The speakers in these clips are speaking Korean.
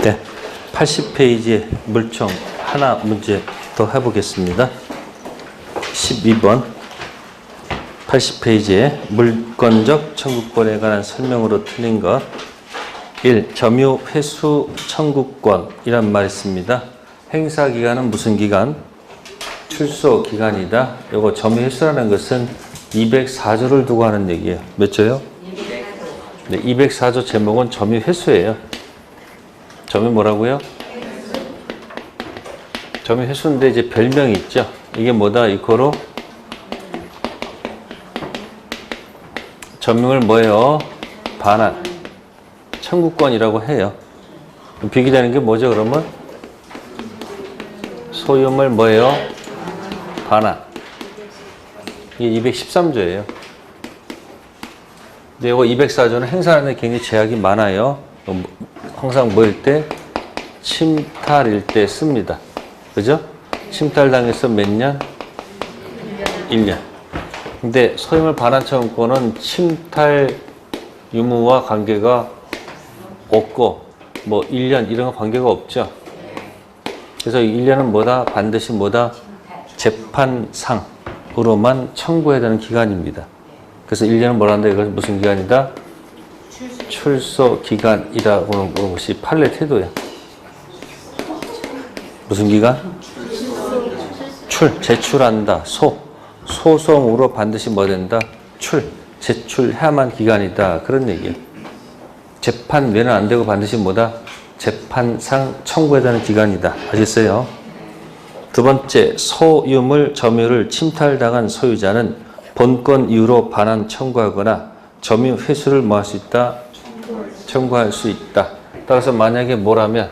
네, 80페이지의 물총 하나 문제 더 해보겠습니다. 12번 80페이지에 물권적 청구권에 관한 설명으로 틀린 것 1. 점유 회수 청구권이란 말이 있습니다. 행사기간은 무슨 기간? 출소기간이다. 요거 점유 회수라는 것은 204조를 두고 하는 얘기예요. 몇 조요? 네, 204조 제목은 점유 회수예요. 점유 뭐라고요? 점유 회수인데 이제 별명이 있죠. 이게 뭐다? 이코로 점유를 뭐예요? 반환 청구권이라고 해요. 비교되는 게 뭐죠? 그러면 소유물 뭐예요? 반환. 이게 213조예요. 근데 이거 204조는 행사하는 데 굉장히 제약이 많아요. 항상 뭐일 때? 침탈일 때 씁니다. 그죠? 침탈당해서 몇 년? 1년. 근데 소유물 반환 청구권은 침탈 유무와 관계가 없고 뭐 1년 이런 거 관계가 없죠. 그래서 1년은 뭐다? 반드시 뭐다? 재판상으로만 청구해야 되는 기간입니다. 그래서 1년은 뭐란다? 이것은 무슨 기간이다? 출소 기간이라고 하는 것이 판례 태도야. 무슨 기간? 제출한다. 소송으로 반드시 뭐 된다? 제출해야만 기간이다. 그런 얘기예요. 재판 외는 안 되고 반드시 뭐다? 재판상 청구해야 되는 기간이다. 아셨어요? 두 번째, 소유물 점유를 침탈당한 소유자는 본권 이유로 반환 청구하거나 점유 회수를 뭐 할 수 있다? 청구할 수 있다. 따라서 만약에 뭐라면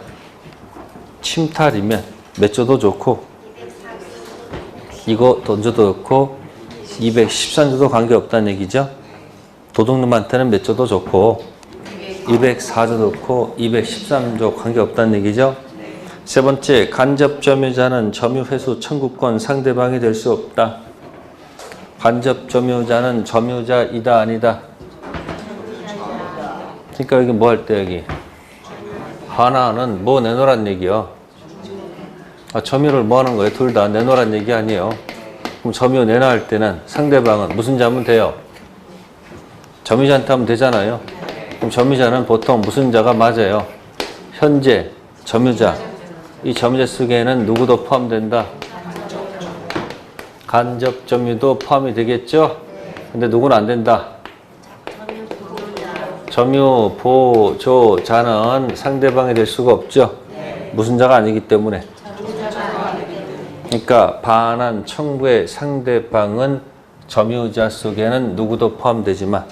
침탈이면 몇 조도 좋고 이거 던져도 좋고 213조도 관계없다는 얘기죠. 도둑놈한테는 몇 조도 좋고 204조도 좋고 213조 관계없다는 얘기죠. 세 번째, 간접 점유자는 점유 회수 청구권 상대방이 될 수 없다. 간접 점유자는 점유자이다 아니다? 그러니까 여기 뭐 할 때 여기 하나는 뭐 내놓으란 얘기요. 점유를 뭐 하는 거예요? 둘 다 내놓으란 얘기 아니에요. 그럼 점유 내놔 할 때는 상대방은 무슨 자면 돼요? 점유자한테 하면 되잖아요. 그럼 점유자는 보통 무슨 자가 맞아요? 현재 점유자. 이 점유자 속에는 누구도 포함된다? 간접 점유도 포함이 되겠죠? 근데 누구는 안 된다? 점유 보조자는 상대방이 될 수가 없죠? 무슨 자가 아니기 때문에. 그러니까 반환 청구의 상대방은 점유자 속에는 누구도 포함되지만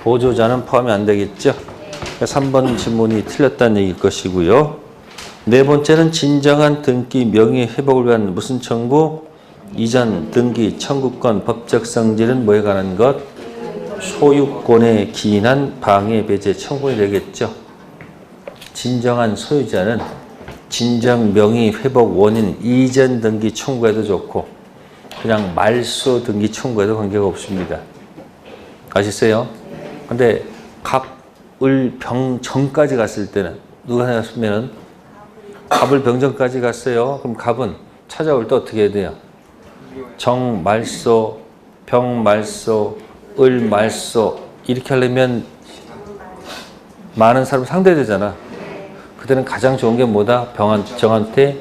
보조자는 포함이 안 되겠죠? 3번 지문이 틀렸다는 얘기일 것이고요. 네 번째는 진정한 등기 명의 회복을 위한 무슨 청구? 이전 등기 청구권 법적 성질은 뭐에 관한 것? 소유권에 기인한 방해 배제 청구가 되겠죠. 진정한 소유자는 진정 명의 회복 원인 이전 등기 청구해도 좋고 그냥 말소 등기 청구해도 관계가 없습니다. 아시겠어요? 근데 갑을 병전까지 갔을 때는 누가 생각하면은 갑을 병전까지 갔어요. 그럼 갑은 찾아올 때 어떻게 해야 돼요? 정 말소, 병 말소, 을 말소 이렇게 하려면 많은 사람 상대되잖아. 그때는 가장 좋은 게 뭐다? 정한테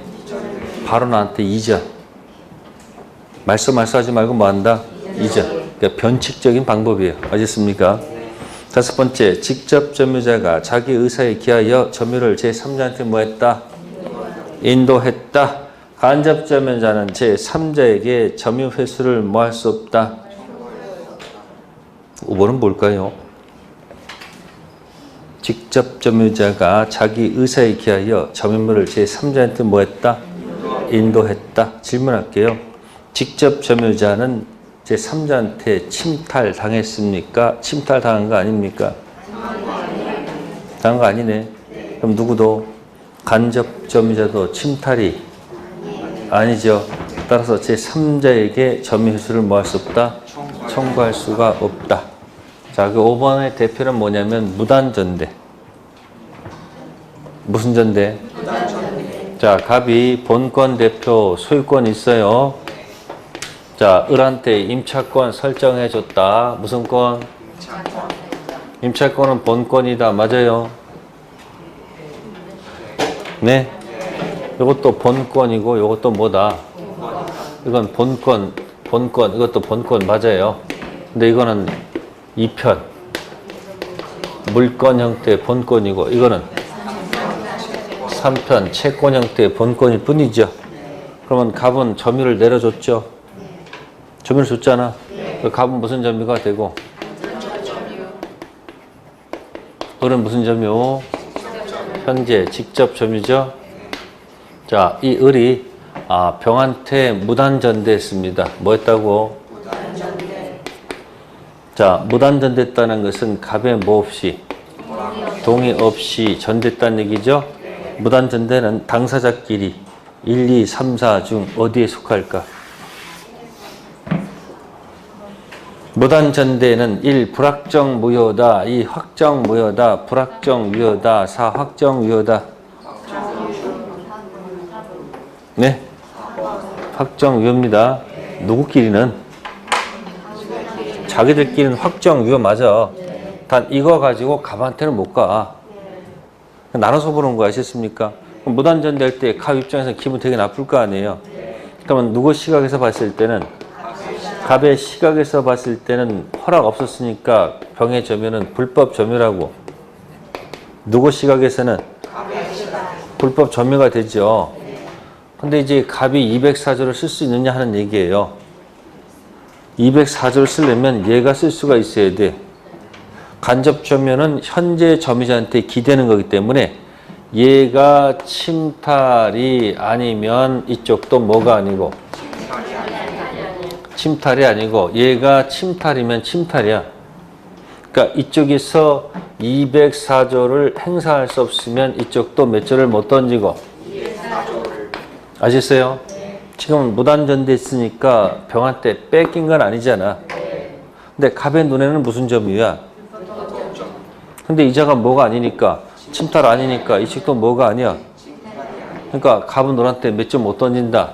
바로 나한테 이전. 말소하지 말고 뭐 한다? 이전. 그러니까 변칙적인 방법이에요. 아셨습니까? 다섯 번째, 직접 점유자가 자기 의사에 기하여 점유를 제3자한테 뭐 했다? 인도했다. 간접 점유자는 제3자에게 점유 회수를 뭐 할 수 없다? 5번은 뭘까요? 직접 점유자가 자기 의사에 기하여 점유물을 제3자한테 뭐 했다? 인도했다. 질문할게요. 직접 점유자는 제3자한테 침탈당했습니까? 침탈당한 거 아닙니까? 당한 거 아니네. 그럼 누구도 간접 점유자도 침탈이 아니죠. 따라서 제3자에게 점유 회수를 뭐 할 수 없다? 청구할 수가 없다. 자, 그 5번의 대표는 뭐냐면 무단전대. 무슨 전대? 자, 갑이 본권 대표 소유권 있어요. 자, 을한테 임차권 설정해줬다. 무슨 권? 임차권은 본권이다. 맞아요? 네? 이것도 본권이고 이것도 뭐다? 이건 본권, 이것도 본권 맞아요. 근데 이거는 2편. 물권 형태의 본권이고 이거는 3편 채권 형태의 본권일 뿐이죠. 그러면 갑은 점유를 내려줬죠. 점유를 줬잖아. 갑은 무슨 점유가 되고 을은 무슨 점유? 현재 직접 점유죠. 자, 이 을이 병한테 무단전대했습니다. 뭐 했다고? 자, 무단전대했다는 것은 갑의 뭐 없이? 동의 없이 전대했다는 얘기죠. 무단전대는 당사자끼리 1, 2, 3, 4 중 어디에 속할까? 무단전대는 1. 불확정 무효다. 2. 확정 무효다. 불확정 유효다. 4. 확정 유효다. 네? 확정 유효입니다. 누구끼리는? 자기들끼리는 확정 유효 맞아. 단 이거 가지고 갑한테는 못 가. 나눠서 보는 거 아시겠습니까? 무단전대할 때 갑 입장에서 기분 되게 나쁠 거 아니에요. 그러면 누구 시각에서 봤을 때는 갑의 시각에서 봤을 때는 허락 없었으니까 병의 점유는 불법 점유라고. 누구 시각에서는 불법 점유가 되죠. 근데 이제 갑이 204조를 쓸 수 있느냐 하는 얘기예요. 204조를 쓰려면 얘가 쓸 수가 있어야 돼. 간접 점유는 현재 점유자한테 기대는 거기 때문에 얘가 침탈이 아니면 이쪽도 뭐가 아니고 침탈이 아니고 얘가 침탈이면 침탈이야. 그러니까 이쪽에서 204조를 행사할 수 없으면 이쪽도 몇 조를 못 던지고. 아셨어요? 지금 무단전대 했으니까 병한테 뺏긴 건 아니잖아. 근데 갑의 눈에는 무슨 점유야? 근데 이자가 뭐가 아니니까 침탈 아니니까 이쪽도 뭐가 아니야. 그러니까 갑은 너한테 몇 점 못 던진다.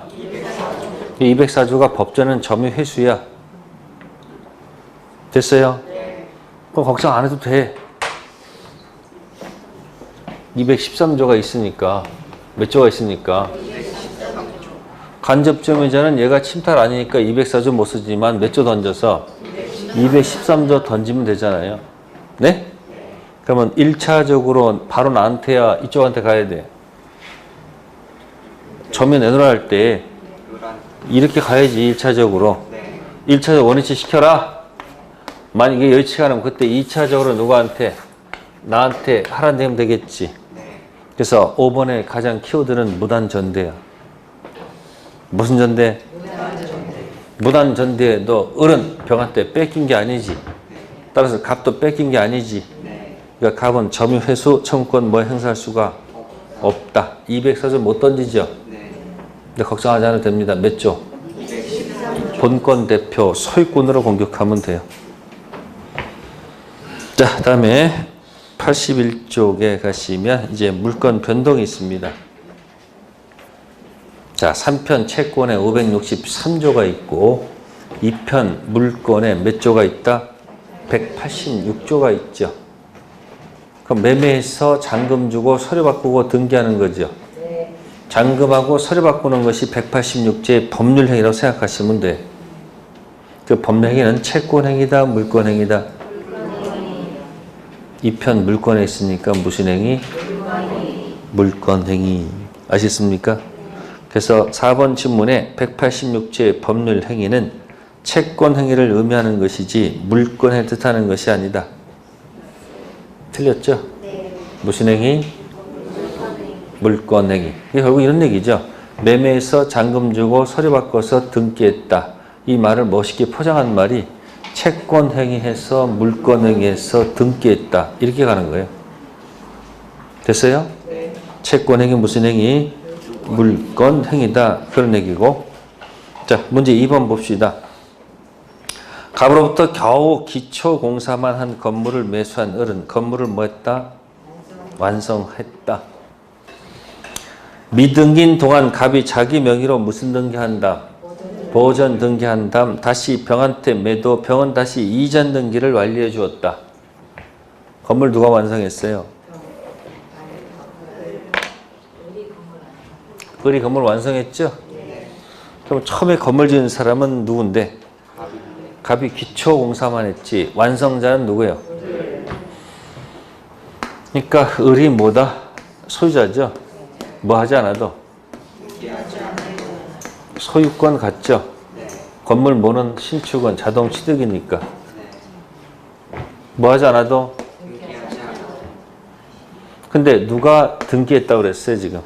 204조가 법전은 점유 회수야. 됐어요? 그럼 걱정 안 해도 돼. 213조가 있으니까. 몇 조가 있으니까. 간접 점유자는 얘가 침탈 아니니까 204조 못 쓰지만 몇 조 던져서 213조 던지면 되잖아요. 네? 그러면 1차적으로 바로 나한테야 이쪽한테 가야 돼. 점유 내놓으라 할 때 이렇게 가야지. 1차적으로 1차적 원위치 시켜라. 만약에 여의치가 않으면 그때 2차적으로 누구한테? 나한테 하라는 되면 되겠지. 그래서 5번의 가장 키워드는 무단전대야. 무슨 전대? 무단전대. 너 을은 병한테 뺏긴 게 아니지. 따라서 갑도 뺏긴 게 아니지. 그러니까 갑은 점유 회수 청구권 뭐 행사할 수가 없다. 204조 못 던지죠. 근데 걱정하지 않아도 됩니다. 몇 조? 본권 대표 소유권으로 공격하면 돼요. 자, 다음에 81쪽에 가시면 이제 물권 변동이 있습니다. 자, 3편 채권에 563조가 있고 2편 물권에 몇 조가 있다? 186조가 있죠. 그럼 매매해서 잔금 주고 서류 바꾸고 등기하는 거죠. 잔금하고 서류 바꾸는 것이 186조의 법률행위라고 생각하시면 돼. 그 법률행위는 채권행위다, 물권행위다. 2편 물권에 있으니까 무슨 행위? 물권행위. 아시겠습니까? 그래서 4번 질문에 186조의 법률행위는 채권행위를 의미하는 것이지 물권을 뜻하는 것이 아니다. 틀렸죠? 무슨 행위? 물권행위. 이게 결국 이런 얘기죠. 매매에서 잔금 주고 서류 바꿔서 등기했다. 이 말을 멋있게 포장한 말이 채권행위해서 물권행위해서 등기했다. 이렇게 가는 거예요. 됐어요? 채권행위 무슨 행위? 물권행위다. 그런 얘기고. 자, 문제 2번 봅시다. 갑으로부터 겨우 기초공사만 한 건물을 매수한 을은 건물을 뭐 했다? 완성했다. 미등기인 동안 갑이 자기 명의로 무슨 등기한다? 보전 등기한 다음 다시 병한테 매도, 병은 다시 이전 등기를 완료해 주었다. 건물 누가 완성했어요? 을이 건물 완성했죠? 그럼 처음에 건물 지은 사람은 누군데? 갑이 기초 공사만 했지. 완성자는 누구예요? 그러니까 을이 뭐다? 소유자죠? 뭐 하지 않아도 소유권 같죠? 건물 뭐는 신축은 자동 취득이니까 뭐 하지 않아도. 근데 누가 등기했다고 그랬어요 지금?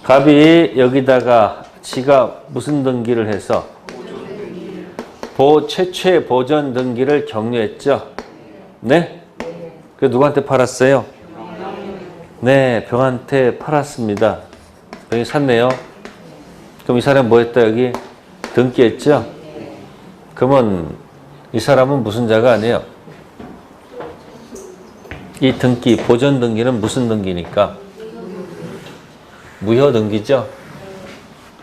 갑이 여기다가 지가 무슨 등기를 해서 최초의 보전 등기를 격려했죠? 네? 그 누구한테 팔았어요? 네, 병한테 팔았습니다. 병이 샀네요. 그럼 이 사람 뭐 했다 여기? 등기했죠? 그러면 이 사람은 무슨 자가 아니에요? 이 등기, 보전 등기는 무슨 등기니까? 무효 등기죠?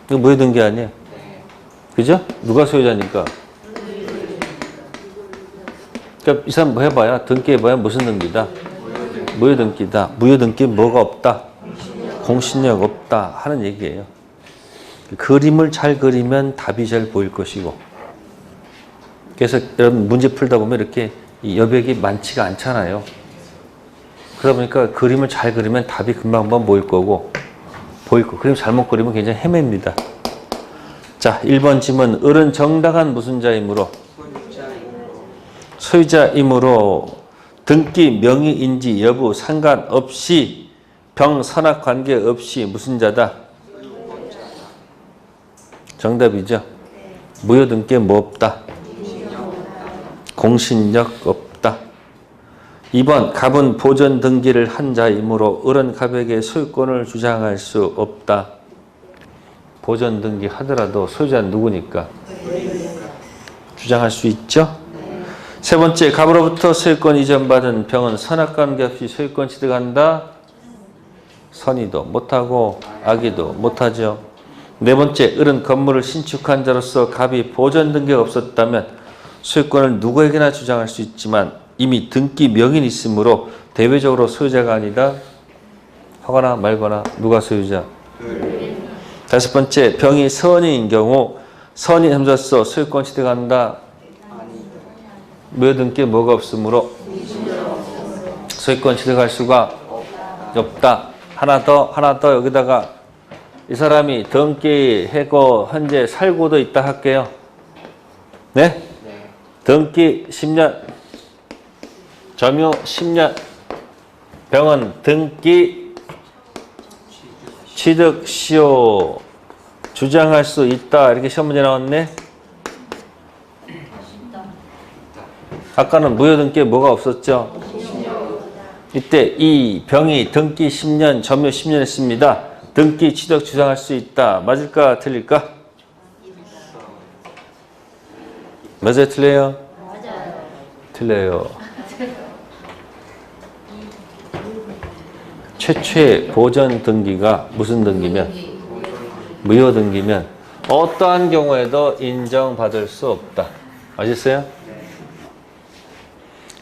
이거 무효 등기 아니에요? 그죠? 누가 소유자니까? 그러니까 이 사람 뭐 해봐야, 등기해봐야 무슨 등기다? 무효 등기다. 무효 등기 뭐가 없다? 공신력 없다 하는 얘기예요. 그림을 잘 그리면 답이 잘 보일 것이고. 그래서 여러분 문제 풀다 보면 이렇게 여백이 많지가 않잖아요. 그러다 보니까 그림을 잘 그리면 답이 금방 보일 거고, 그림 잘못 그리면 굉장히 헤맵니다. 자, 1번 질문. 을은 정당한 무슨 자이므로? 소유자이므로 등기 명의인지 여부 상관없이 병 선악 관계없이 무슨 자다? 정답이죠. 무효 등기에 뭐 없다? 공신력 없다. 2번 갑은 보전 등기를 한 자이므로 을은 갑에게 소유권을 주장할 수 없다. 보전 등기 하더라도 소유자는 누구니까? 주장할 수 있죠. 세 번째, 갑으로부터 소유권 이전받은 병은 선악관계없이 소유권 취득한다. 선의도 못하고 악의도 못하죠. 네 번째, 을은 건물을 신축한 자로서 갑이 보전 등기가 없었다면 소유권을 누구에게나 주장할 수 있지만 이미 등기 명인이 있으므로 대외적으로 소유자가 아니다. 하거나 말거나 누가 소유자? 다섯 번째, 병이 선의인 경우 선의 함자로서 소유권 취득한다. 무효 등기에 뭐가 없으므로 소유권 취득할 수가 없다. 하나 더 여기다가 이 사람이 등기하고 현재 살고도 있다 할게요. 네? 등기 10년, 점유 10년, 병은 등기 취득 시효 주장할 수 있다. 이렇게 시험 문제 나왔네. 아까는 무효 등기에 뭐가 없었죠? 이때 이 병이 등기 10년, 점유 10년 했습니다. 등기 취득 주장할 수 있다. 맞을까? 틀릴까? 맞아요? 틀려요? 맞아요. 틀려요. 최초의 보전 등기가 무슨 등기면? 무효 등기면 어떠한 경우에도 인정받을 수 없다. 아셨어요?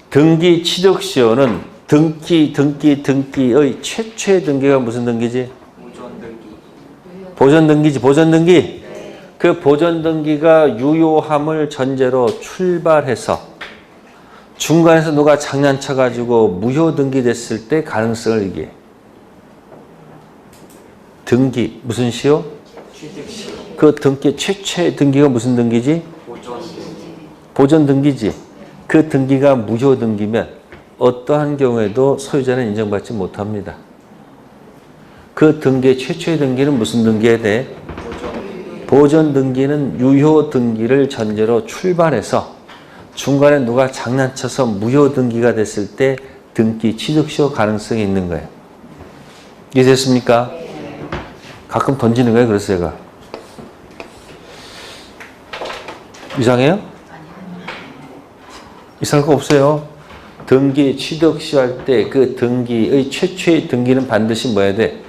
등기 취득 시효는 등기의 최초의 등기가 무슨 등기지? 보전 등기지. 보전 등기. 그 보전 등기가 유효함을 전제로 출발해서 중간에서 누가 장난쳐가지고 무효 등기 됐을 때 가능성을 얘기해. 등기 무슨 시효? 그 등기 최초의 등기가 무슨 등기지? 보전 등기지. 그 등기가 무효 등기면 어떠한 경우에도 소유자는 인정받지 못합니다. 그 등기의 최초의 등기는 무슨 등기해야 돼? 보전 등기는 유효 등기를 전제로 출발해서 중간에 누가 장난쳐서 무효 등기가 됐을 때 등기 취득시효 가능성이 있는 거예요. 이해됐습니까? 가끔 던지는 거예요. 그래서 제가. 이상해요? 이상할 거 없어요. 등기 취득시효 할 때 그 등기의 최초의 등기는 반드시 뭐 해야 돼?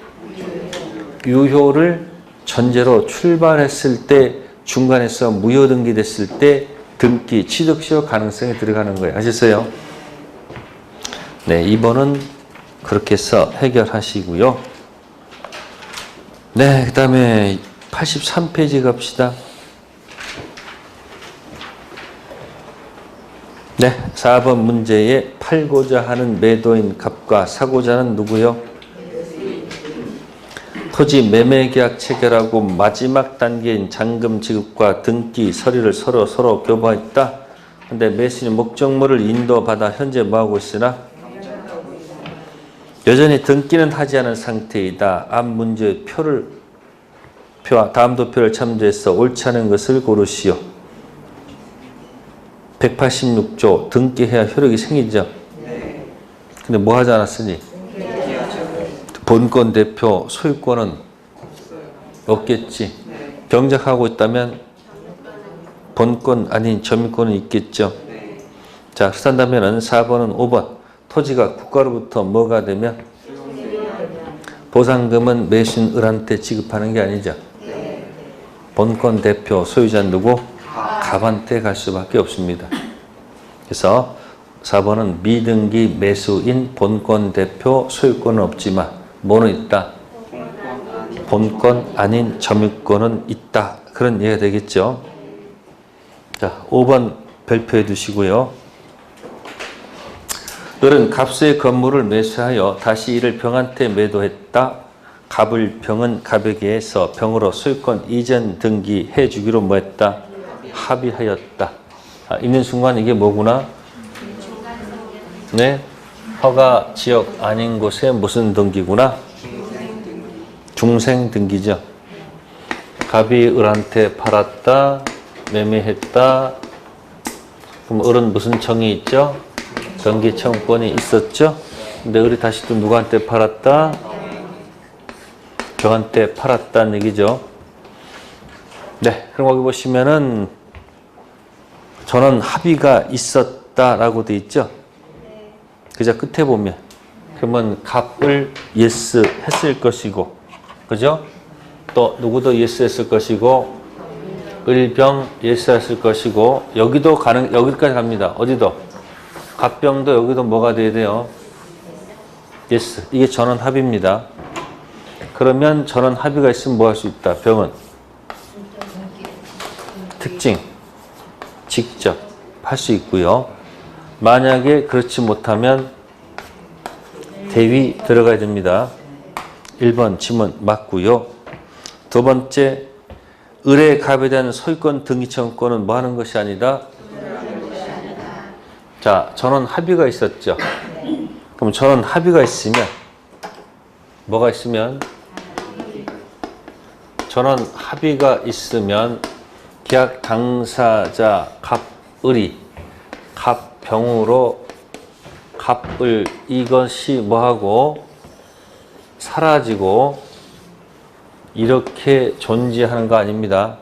유효를 전제로 출발했을 때 중간에서 무효 등기됐을 때 등기 취득시효 가능성이 들어가는 거예요. 아셨어요? 네, 2번은 그렇게 해서 해결하시고요. 네, 그 다음에 83페이지 갑시다. 네, 4번 문제에 팔고자 하는 매도인 갑과 사고자는 누구요? 토지 매매계약 체결하고 마지막 단계인 잔금 지급과 등기 서류를 서로 교부했다. 근데 매수인이 목적물을 인도받아 현재 뭐하고 있으나? 여전히 등기는 하지 않은 상태이다. 앞 문제의 다음 도표를 참조해서 옳지 않은 것을 고르시오. 186조 등기해야 효력이 생기죠. 근데 뭐 하지 않았으니? 본권 대표 소유권은 없겠지. 경작하고 있다면 본권 아닌 점유권은 있겠죠. 자, 그렇다면은 4번은 5번. 토지가 국가로부터 뭐가 되면? 보상금은 매수인 을한테 지급하는 게 아니죠. 본권 대표 소유자는 누구? 갑한테 갈 수밖에 없습니다. 그래서 4번은 미등기 매수인 본권 대표 소유권은 없지만 뭐는 있다? 본권 아닌 점유권은 있다. 그런 이해가 되겠죠. 자, 5번 별표해 두시고요. 을은 갑수의 건물을 매수하여 다시 이를 병한테 매도했다. 갑을 병은 갑에게서 병으로 소유권 이전 등기해 주기로 뭐했다? 합의하였다. 있는 순간 이게 뭐구나? 네, 허가 지역 아닌 곳에 무슨 등기구나? 중생 등기죠. 갑이 을한테 팔았다, 매매했다. 그럼 을은 무슨 청이 있죠? 등기 청구권이 있었죠. 근데 을이 다시 또 누구한테 팔았다? 병한테 팔았다는 얘기죠. 네, 그럼 거기 보시면은 전원 합의가 있었다라고 돼 있죠. 그저 끝에 보면 그러면 갑을 예스 했을 것이고, 그죠? 또 누구도 예스 했을 것이고, 을병 예스 했을 것이고, 여기까지 갑니다. 어디도? 갑병도 여기도 뭐가 돼야 돼요? 예스. 이게 전원 합의입니다. 그러면 전원 합의가 있으면 뭐 할 수 있다? 병은 특징 직접 할 수 있고요. 만약에 그렇지 못하면 대위 들어가야 됩니다. 1번 지문 맞고요. 두 번째, 을의 갑에 대한 소유권 등기 청구권은 뭐 하는 것이 아니다? 자, 전원 합의가 있었죠. 그럼 전원 합의가 있으면 뭐가 있으면? 전원 합의가 있으면 계약 당사자 갑을이 갑병으로 갑을 이것이 뭐하고 사라지고 이렇게 존재하는 거 아닙니다.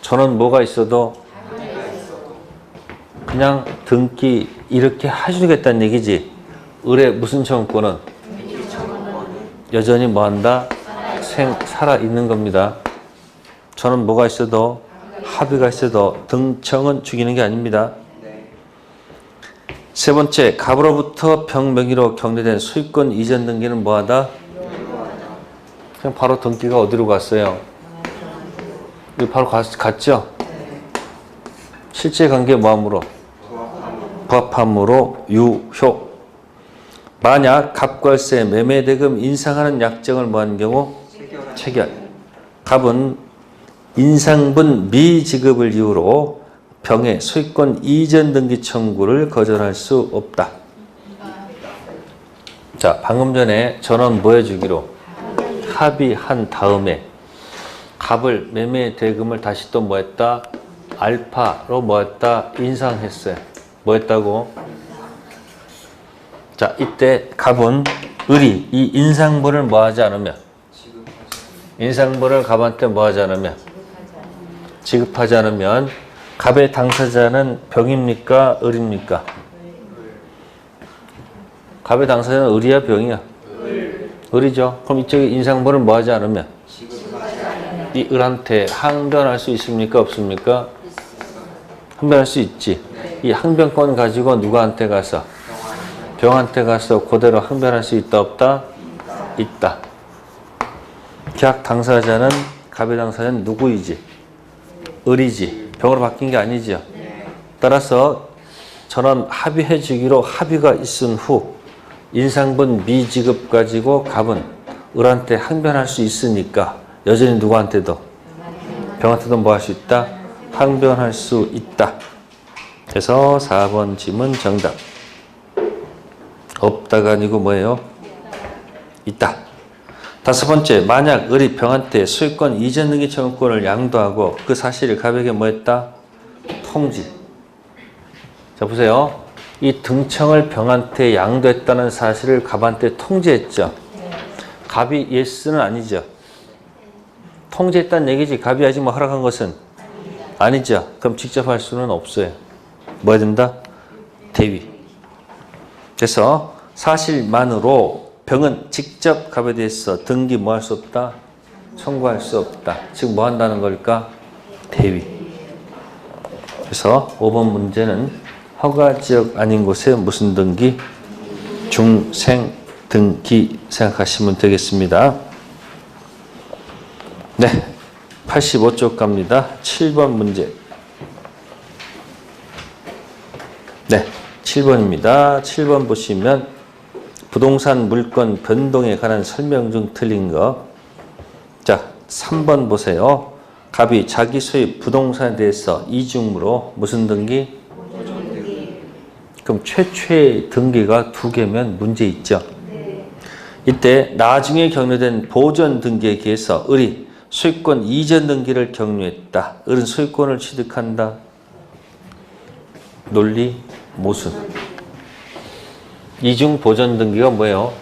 전원 뭐가 있어도 그냥 등기 이렇게 해주겠다는 얘기지. 을의 무슨 청구권은 여전히 뭐한다? 살아있는 겁니다. 저는 뭐가 있어도 합의가 있어도 등청은 죽이는 게 아닙니다. 세 번째, 갑으로부터 병 명의로 경례된 소유권 이전 등기는 뭐하다? 그냥 바로 등기가 어디로 갔어요? 여기 바로 갔죠? 실제 관계 뭐함으로? 부합함으로 유효. 만약 갑과세 매매대금 인상하는 약정을 뭐하는 경우? 체결. 갑은 인상분 미지급을 이유로 병의 소유권 이전 등기 청구를 거절할 수 없다. 자, 방금 전에 전원 뭐 해주기로? 합의한 다음에 갑을 매매대금을 다시 또 뭐 했다? 알파로 뭐 했다? 인상했어요. 뭐 했다고? 자, 이때 갑은 을이 이 인상분을 뭐 하지 않으면? 인상분을 갑한테 뭐 하지 않으면? 지급하지 않으면 갑의 당사자는 병입니까? 을입니까? 갑의 당사자는 을이야 병이야? 을이죠. 그럼 이쪽에 인상분을 뭐 하지 않으면 이 을한테 항변할 수 있습니까? 없습니까? 항변할 수 있지. 이 항변권 가지고 누구한테 가서? 병한테 가서 그대로 항변할 수 있다 없다? 있다. 계약 당사자는 갑의 당사자는 누구이지? 을이지. 병으로 바뀐 게 아니죠. 따라서 전원 합의해 주기로 합의가 있은 후 인상분 미지급 가지고 갑은 을한테 항변할 수 있으니까 여전히 누구한테도? 병한테도 뭐 할 수 있다? 항변할 수 있다. 그래서 4번 질문 정답. 없다가 아니고 뭐예요? 있다. 5번째, 만약 을이 병한테 소유권 이전 등기 청구권을 양도하고 그 사실을 갑에게 뭐 했다? 통지. 자, 보세요. 이 등청을 병한테 양도했다는 사실을 갑한테 통지했죠. 갑이 예스는 아니죠. 통지했다는 얘기지. 갑이 아직 뭐 허락한 것은 아니죠. 그럼 직접 할 수는 없어요. 뭐 해야 된다? 대위. 그래서 사실만으로 병은 직접 갑에 대해서 등기 뭐 할 수 없다? 청구할 수 없다. 즉 뭐 한다는 걸까? 대위. 그래서 5번 문제는 허가지역 아닌 곳에 무슨 등기? 중생 등기 생각하시면 되겠습니다. 네, 85쪽 갑니다. 7번 문제. 네, 7번입니다. 7번 보시면 부동산 물건 변동에 관한 설명 중 틀린 거. 자, 3번 보세요. 갑이 자기 소유 부동산에 대해서 이중으로 무슨 등기? 그럼 최초의 등기가 2개면 문제 있죠. 이때 나중에 격려된 보존 등기에 기해서 을이 소유권 이전 등기를 격려했다. 을은 소유권을 취득한다. 논리 모순. 이중 보존 등기가 뭐예요?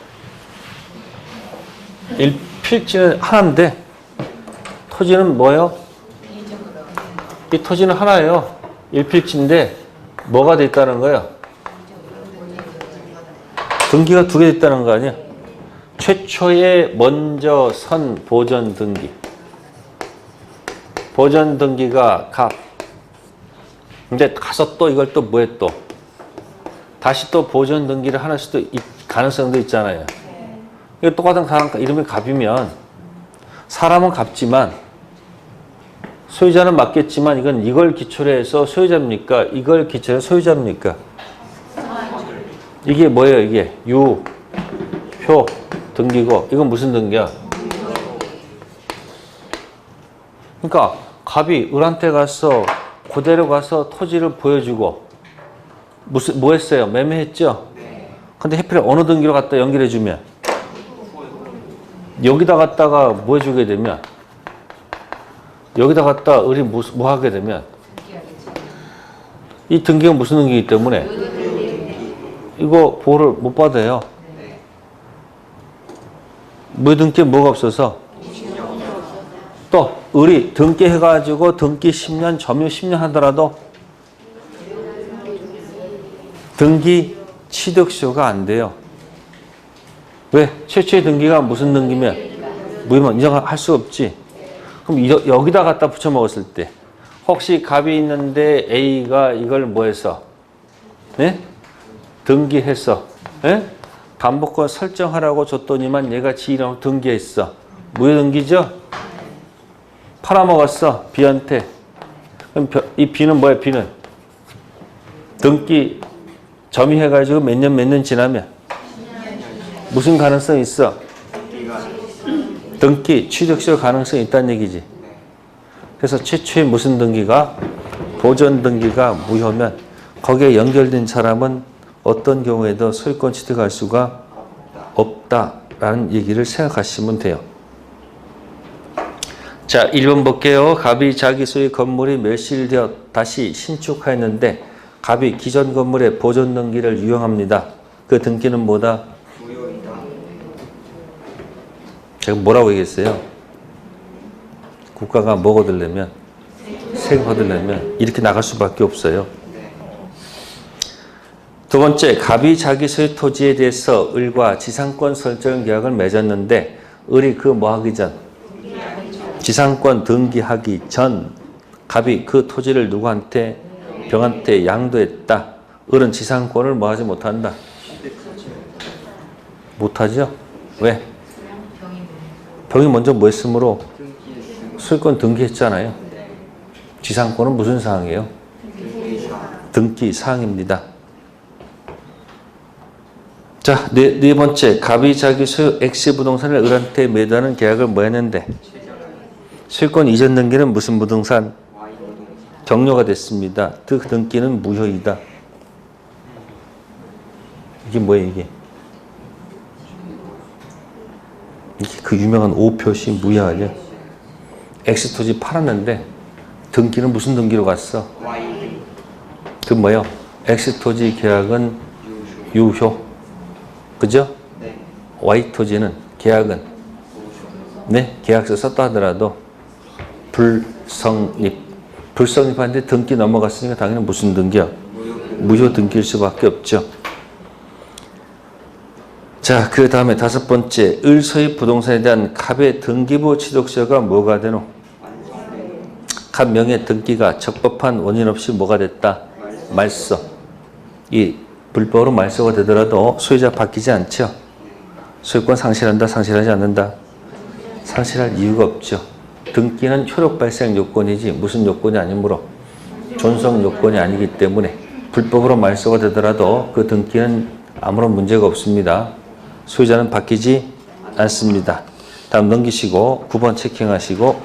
필지는 하나인데 토지는 뭐예요? 이 토지는 하나예요. 일필지인데 뭐가 돼 있다는 거예요? 등기가 2개 돼 있다는 거 아니야? 최초에 먼저 선 보존 등기. 보존 등기가 갑. 근데 가서 또 이걸 또 뭐해 또? 다시 또 보존 등기를 할 수도 가능성도 있잖아요. 이거 똑같은 사람 이름이 갑이면 사람은 갑지만 소유자는 맞겠지만 이건 이걸 기초로 해서 소유자입니까? 이걸 기초로 해서 소유자입니까? 이게 뭐예요? 이게 유, 표, 등기고 이건 무슨 등기야? 그러니까 갑이 을한테 가서 그대로 가서 토지를 보여주고 뭐 했어요? 매매했죠? 근데 해필 어느 등기로 갖다 연결해주면 여기다 갖다가 뭐 해주게 되면 여기다 갖다 을이 뭐 하게 되면 이 등기가 무슨 등기이기 때문에 이거 보호를 못 받아요. 무등기에 뭐가 없어서 또 을이 등기해가지고 등기 10년 점유 10년 하더라도 등기 취득소가 안 돼요. 왜? 최초의 등기가 무슨 등기면 무효면 인정할 수 없지. 그럼 여기다 갖다 붙여 먹었을 때 혹시 갑이 있는데 A가 이걸 뭐 해서 네? 등기해서 네? 반복권 설정하라고 줬더니만 얘가 지 이름으로 등기했어. 무효 등기죠? 팔아먹었어. B한테. 그럼 이 B는 뭐야? B는 등기 점유해가지고 몇 년 지나면 무슨 가능성이 있어? 등기 취득시 가능성이 있다는 얘기지. 그래서 최초의 무슨 등기가 보존 등기가 무효면 거기에 연결된 사람은 어떤 경우에도 소유권 취득할 수가 없다라는 얘기를 생각하시면 돼요. 자, 1번 볼게요. 갑이 자기 소유 건물이 멸실되어 다시 신축하였는데 갑이 기존 건물의 보존 등기를 유용합니다. 그 등기는 뭐다? 제가 뭐라고 얘기했어요? 국가가 뭐 얻으려면 세금 얻으려면 이렇게 나갈 수밖에 없어요. 두 번째, 갑이 자기 소유 토지에 대해서 을과 지상권 설정 계약을 맺었는데 을이 그 뭐 하기 전? 지상권 등기하기 전 갑이 그 토지를 누구한테? 병한테 양도했다. 을은 지상권을 뭐 하지 못한다? 못하죠? 왜? 병이 먼저 뭐 했으므로? 소유권 등기했잖아요. 지상권은 무슨 사항이에요? 등기 사항입니다. 자, 네 번째, 갑이 자기 소유 X 부동산을 을한테 매도하는 계약을 뭐 했는데? 소유권 이전 등기는 무슨 부동산? 종료가 됐습니다. 그 등기는 무효이다. 이게 뭐예요, 이게? 이게 그 유명한 O 표시 무효하죠? X 토지 팔았는데 등기는 무슨 등기로 갔어? 그 뭐요? X 토지 계약은 유효. 그죠? 네. Y 토지는 계약은 네, 계약서 썼다 하더라도 불성립. 불성립하는데 등기 넘어갔으니까 당연히 무슨 등기야? 무효 등기일 수밖에 없죠. 자, 그 다음에 다섯 번째, 을 소유 부동산에 대한 갑의 등기부 취득서가 뭐가 되노? 갑 명의 등기가 적법한 원인 없이 뭐가 됐다? 말소. 이 불법으로 말소가 되더라도 소유자 바뀌지 않죠? 소유권 상실한다, 상실하지 않는다? 상실할 이유가 없죠. 등기는 효력 발생 요건이지 무슨 요건이 아니므로 존속 요건이 아니기 때문에 불법으로 말소가 되더라도 그 등기는 아무런 문제가 없습니다. 소유자는 바뀌지 않습니다. 다음 넘기시고 9번 체킹하시고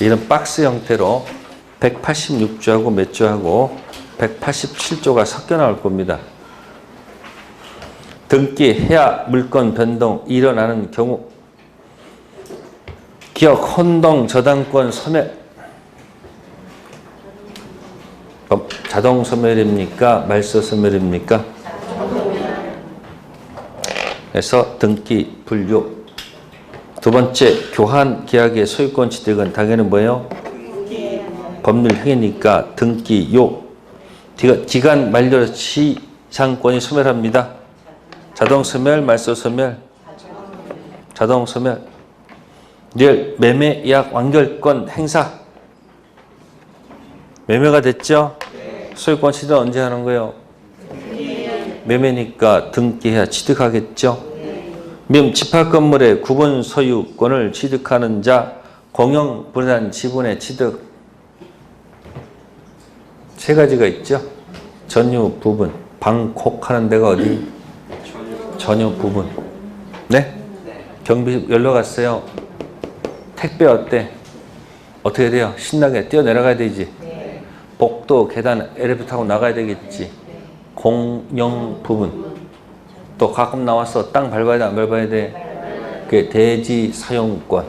이런 박스 형태로 186조하고 몇 조하고 187조가 섞여 나올 겁니다. 등기, 해약, 물권 변동 일어나는 경우 기억, 혼동, 저당권, 소멸 자동 소멸입니까? 말소 소멸입니까? 그래서 등기 불효. 두 번째, 교환 계약의 소유권 취득은 당연히 뭐예요? 법률 행위니까 등기요. 기간 만료 시상권이 소멸합니다. 자동 소멸, 말소 소멸, 자동 소멸. 리얼 매매 예약 완결권 행사. 매매가 됐죠? 소유권 취득 언제 하는 거예요? 매매니까 등기해야 취득하겠죠? 명 집합 건물의 구분 소유권을 취득하는 자 공용 분할 지분의 취득 세 가지가 있죠. 전유 부분, 방콕하는 데가 어디? 전유 부분. 네? 경비 연락 갔어요. 택배 어때? 어떻게 돼요? 신나게 뛰어내려가야 되지. 복도, 계단, 엘리베이터 타고 나가야 되겠지. 공용 부분. 또 가끔 나와서 땅 밟아야 돼, 안 밟아야 돼? 그게 대지 사용권.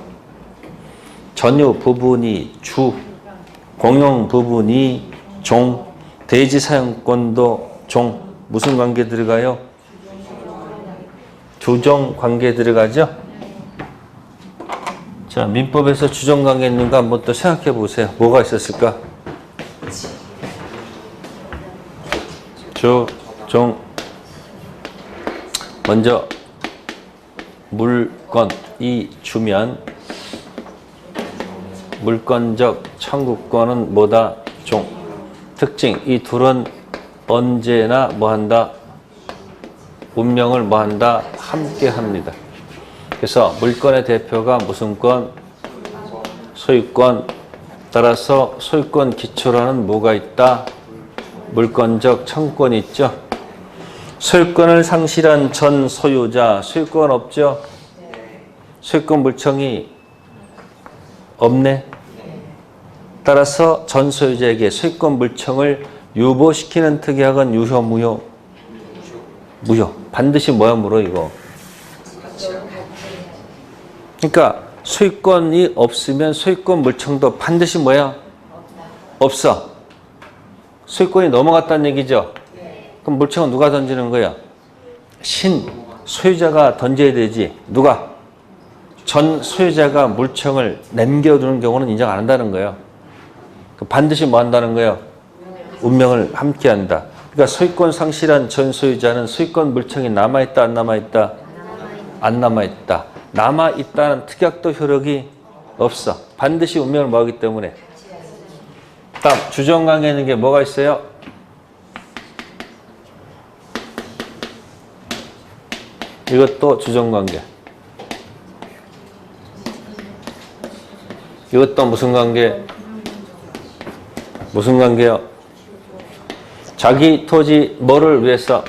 전유 부분이 주, 공용 부분이 종, 대지 사용권도 종. 무슨 관계 들어가요? 주종 관계 들어가죠? 자, 민법에서 주종 관계 있는가 한번 또 생각해 보세요. 뭐가 있었을까? 주종. 먼저 물건이 주면 물건적 청구권은 뭐다? 종. 특징, 이 둘은 언제나 뭐한다? 운명을 뭐한다? 함께 합니다. 그래서 물건의 대표가 무슨 권? 소유권. 따라서 소유권 기초라는 뭐가 있다? 물건적 청구권이 있죠. 소유권을 상실한 전 소유자, 소유권 없죠? 소유권 물청이 없네. 따라서 전 소유자에게 소유권 물청을 유보시키는 특약은 유효, 무효? 무효. 반드시 뭐야 물어 이거. 그러니까 소유권이 없으면 소유권 물청도 반드시 뭐야? 없어. 소유권이 넘어갔다는 얘기죠. 그럼 물청은 누가 던지는 거야? 소유자가 던져야 되지. 누가? 전 소유자가 물청을 남겨두는 경우는 인정 안 한다는 거예요. 반드시 뭐 한다는 거예요? 운명을 함께한다. 그러니까 소유권 상실한 전 소유자는 소유권 물청이 남아있다, 안 남아있다? 안 남아있다. 남아있다는 특약도 효력이 없어. 반드시 운명을 뭐하기 때문에. 다음 주정관계에 있는 게 뭐가 있어요? 이것도 주정관계. 이것도 무슨 관계? 무슨 관계요? 자기 토지 뭐를 위해서?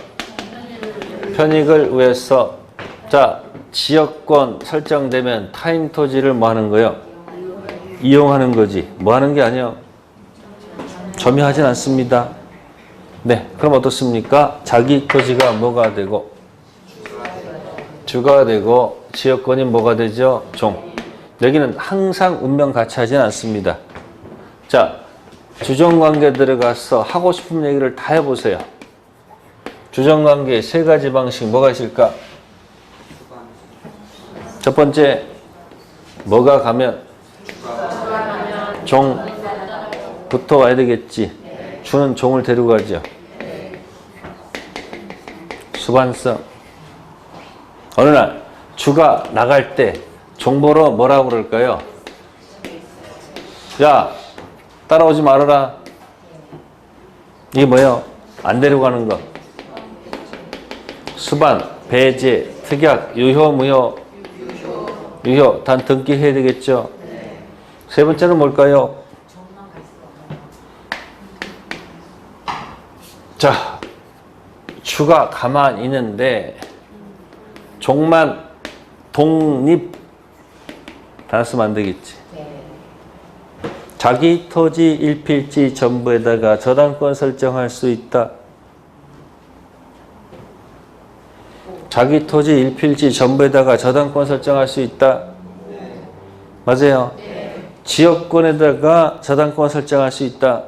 편익을 위해서. 자, 지역권 설정되면 타인 토지를 뭐 하는 거예요? 이용하는 거지. 뭐 하는 게 아니에요. 점유하진 않습니다. 네, 그럼 어떻습니까? 자기 토지가 뭐가 되고? 주가 되고 지역권이 뭐가 되죠? 종. 여기는 항상 운명 같이 하진 않습니다. 자, 주정관계 들어가서 하고 싶은 얘기를 다 해보세요. 주정관계 세 가지 방식 뭐가 있을까? 첫 번째, 뭐가 가면? 종 붙어와야 되겠지. 주는 종을 데리고 가죠. 수반성. 어느 날 주가 나갈 때 종보러 뭐라고 그럴까요? 야, 따라오지 말아라. 이게 뭐예요? 안 데리고 가는 거. 수반, 배제, 특약, 유효, 무효? 유효. 단 등기해야 되겠죠? 세 번째는 뭘까요? 자, 주가 가만히 있는데 종만 독립 다 쓰면 안 되겠지. 자기 토지 일필지 전부에다가 저당권 설정할 수 있다. 자기 토지 일필지 전부에다가 저당권 설정할 수 있다. 맞아요. 지역권에다가 저당권 설정할 수 있다.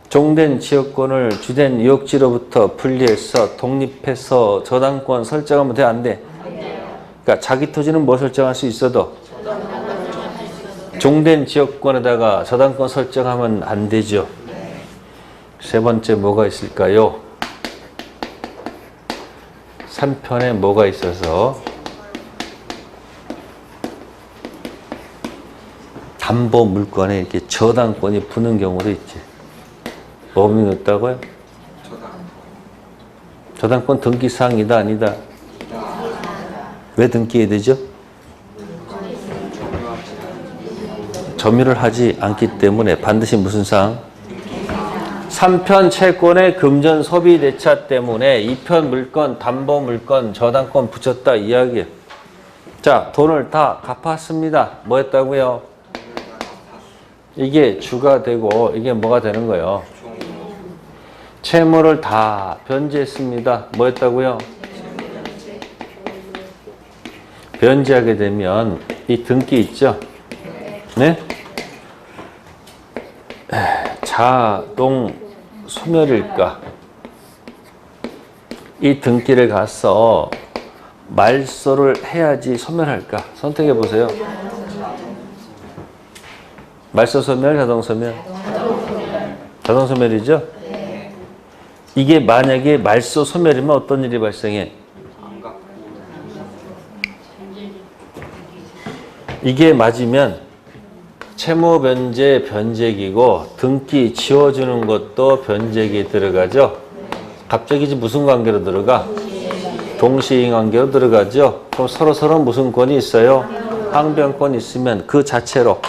종된 지역권을 주된 유역지로부터 분리해서 독립해서 저당권 설정하면 돼, 안 돼? 그러니까 자기 토지는 뭐 설정할 수 있어도 종된 지역권에다가 저당권 설정하면 안 되죠. 세 번째 뭐가 있을까요? 3편에 뭐가 있어서 담보 물건에 이렇게 저당권이 붙는 경우도 있지. 법이 없다고요? 저당권 등기사항이다, 아니다? 왜 등기해야 되죠? 점유를 하지 않기 때문에 반드시 무슨 사항? 3편 채권의 금전 소비 대차 때문에 2편 물건, 담보 물건, 저당권 붙였다 이야기예요. 자, 돈을 다 갚았습니다. 뭐 했다고요? 이게 주가 되고 이게 뭐가 되는 거예요? 채무를 다 변제했습니다. 뭐 했다고요? 변제하게 되면 이 등기 있죠? 네? 자동 소멸일까? 이 등기를 가서 말소를 해야지 소멸할까? 선택해 보세요. 말소 소멸, 자동 소멸? 자동 소멸이죠? 이게 만약에 말소 소멸이면 어떤 일이 발생해? 이게 맞으면 채무 변제 변제기고 등기 지워주는 것도 변제기에 들어가죠. 갑자기 무슨 관계로 들어가? 동시인 관계로 들어가죠. 그럼 서로 무슨 권이 있어요? 항변권이 있으면 그 자체로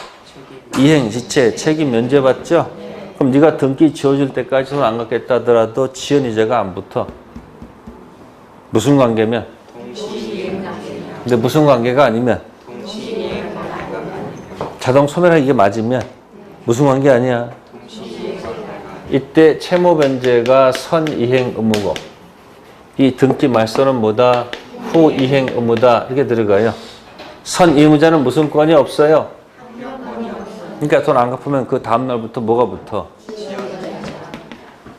이행, 지체, 책임 면제받죠? 그럼 네가 등기 지워줄 때까지 손 안 갖겠다 하더라도 지연이자가 안 붙어. 무슨 관계면? 근데 무슨 관계가 아니면? 자동 소멸하기 이게 맞으면 무슨 관계 아니야? 이때 채무 변제가 선이행 의무고 이 등기 말소는 뭐다? 후이행 의무다. 이렇게 들어가요. 선의무자는 무슨 권이 없어요? 그러니까 돈 안 갚으면 그 다음날부터 뭐가 붙어?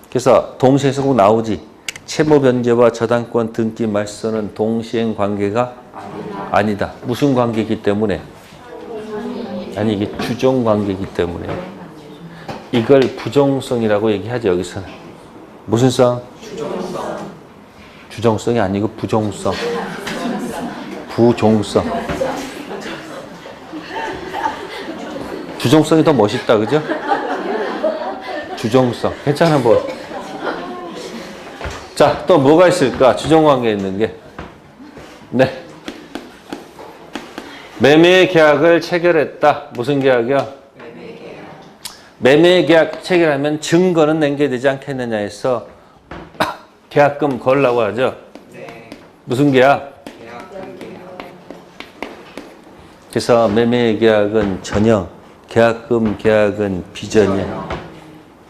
그래서 동시에서 꼭 나오지. 채무 변제와 저당권 등기 말소는 동시행 관계가 아니다. 무슨 관계이기 때문에? 아니 이게 주종 관계이기 때문에. 이걸 부종성이라고 얘기하죠. 여기서는 무슨 성? 주종성이 아니고 부종성. 부종성. 주종성이 더 멋있다, 그죠? 주종성. 괜찮아, 뭐. 자, 또 뭐가 있을까? 주종관계에 있는 게. 네. 매매 계약을 체결했다. 무슨 계약이야? 매매 계약 체결하면 증거는 남겨야 되지 않겠느냐 해서 계약금 걸라고 하죠. 네. 무슨 계약? 계약금 계약. 그래서 매매 계약은 전형, 계약금 계약은 비전형.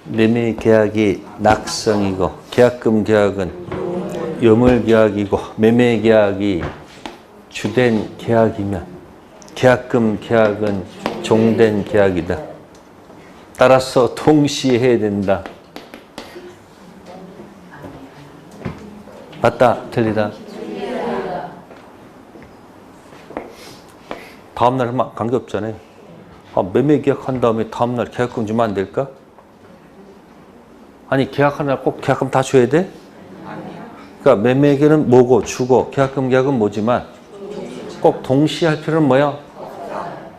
매매 계약이 낙성이고 계약금 계약은 유물 계약이고 매매 계약이 주된 계약이면 계약금 계약은 종된 계약이다. 따라서 동시에 해야 된다. 맞다? 틀리다? 다음날 하면 관계없잖아요. 매매 계약한 다음에 다음날 계약금 주면 안 될까? 아니 계약하는 날 꼭 계약금 다 줘야 돼? 그러니까 매매 계약은 뭐고 주고 계약금 계약은 뭐지만 꼭 동시에 할 필요는 뭐야?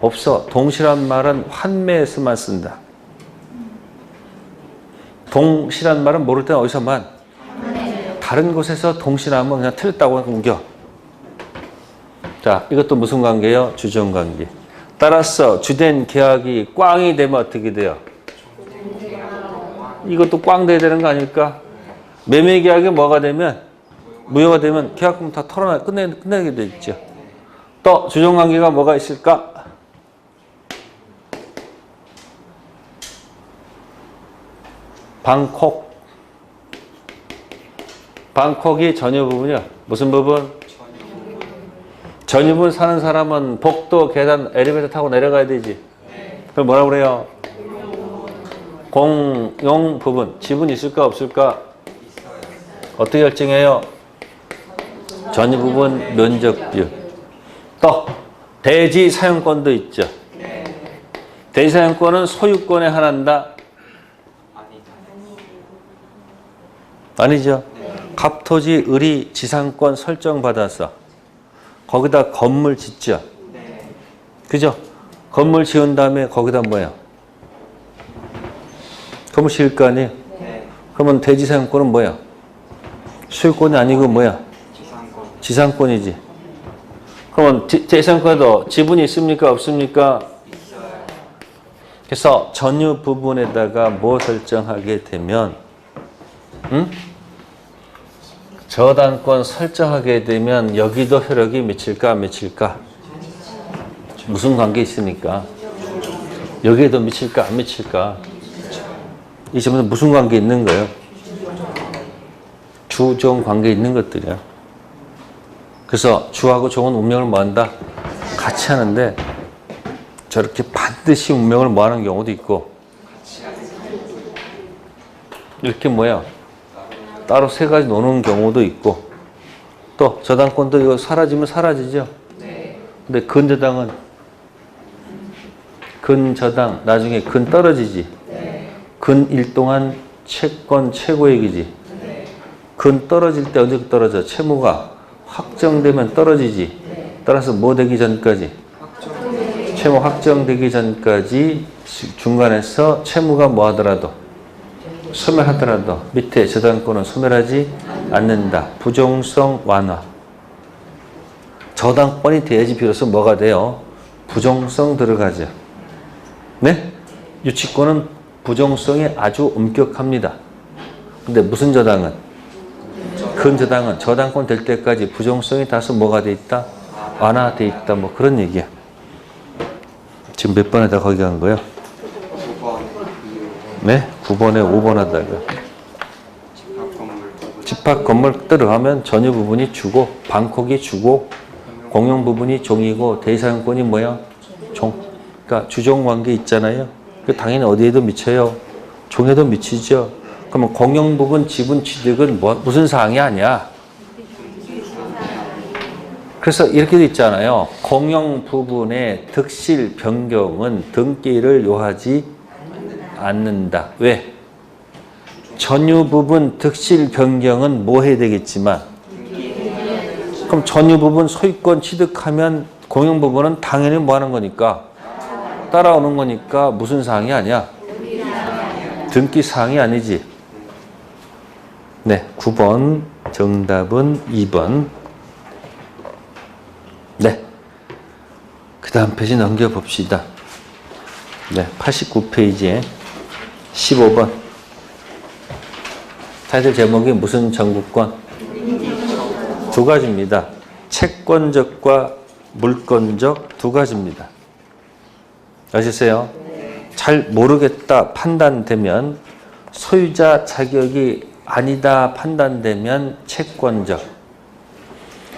없어. 동시란 말은 환매에서만 쓴다. 동시란 말은 모를 때는 어디서만? 다른 곳에서 동시라면 그냥 틀렸다고 옮겨. 자, 이것도 무슨 관계예요? 주종관계. 따라서 주된 계약이 꽝이 되면 어떻게 돼요? 이것도 꽝 돼야 되는 거 아닐까? 매매 계약이 뭐가 되면 무효가 되면 계약금 다 털어놔 끝내게 돼 있죠. 또 주종관계가 뭐가 있을까? 방콕. 방콕이 전유 부분이야. 무슨 부분? 전유 부분 사는 사람은 복도, 계단, 엘리베이터 타고 내려가야 되지. 그럼 뭐라 그래요? 공용 부분. 지분 있을까 없을까? 어떻게 결정해요? 전유 부분 면적 비율. 또 대지 사용권도 있죠. 대지 사용권은 소유권에 한한다. 아니죠. 갑토지 을이 지상권 설정받아서 거기다 건물 짓죠. 그죠? 건물 지은 다음에 거기다 뭐야? 건물 지을 거 아니에요? 그러면 대지 사용권은 뭐야? 소유권이 아니고 뭐야? 지상권이지. 그러면 대지사용권에도 지분이 있습니까? 없습니까? 그래서 전유 부분에다가 뭐 설정하게 되면 저당권 설정하게 되면 여기도 효력이 미칠까 안 미칠까? 무슨 관계 있으니까 여기에도 미칠까 안 미칠까? 이 점은 무슨 관계 있는 거예요? 주종 관계 있는 것들이야. 그래서 주하고 종은 운명을 뭐한다? 같이 하는데 저렇게 반드시 운명을 뭐하는 경우도 있고 이렇게 뭐야? 따로 세 가지 노는 경우도 있고 또 저당권도 이거 사라지면 사라지죠. 근데 근저당은 근저당 나중에 근 떨어지지. 근일 동안 채권 최고액이지. 근 떨어질 때 언제 떨어져? 채무가 확정되면 떨어지지. 따라서 뭐 되기 전까지? 채무 확정되기 전까지 중간에서 채무가 뭐 하더라도 소멸하더라도 밑에 저당권은 소멸하지 않는다. 부종성 완화. 저당권이 돼야지 비로소 뭐가 돼요? 부종성 들어가죠. 네? 유치권은 부종성이 아주 엄격합니다. 근데 무슨 저당은? 근저당은 저당권 될 때까지 부종성이 다소 뭐가 돼 있다? 완화돼 있다. 뭐 그런 얘기야. 지금 몇 번에다 거기 간 거예요? 네? 9번에 5번 하다가 집합 건물 들어가면 전유 부분이 주고 방콕이 주고 공용 부분이 종이고 대사용권이 뭐야? 종. 그러니까 주종 관계 있잖아요. 그 당연히 어디에도 미쳐요? 종에도 미치죠. 그러면 공용 부분 지분 취득은 무슨 사항이 아니야? 그래서 이렇게 돼 있잖아요. 공용 부분의 득실 변경은 등기를 요하지 않는다. 왜? 전유 부분 득실 변경은 뭐 해야 되겠지만, 그럼 전유 부분 소유권 취득하면 공용 부분은 당연히 뭐 하는 거니까? 따라오는 거니까 무슨 사항이 아니야? 등기 사항이 아니지. 네, 9번 정답은 2번. 네, 그 다음 페이지 넘겨봅시다. 네, 89페이지에 15번. 타이틀 제목이 무슨 청구권? 두 가지입니다. 채권적과 물권적 두 가지입니다. 아시세요? 잘 모르겠다 판단되면, 소유자 자격이 아니다 판단되면 채권적,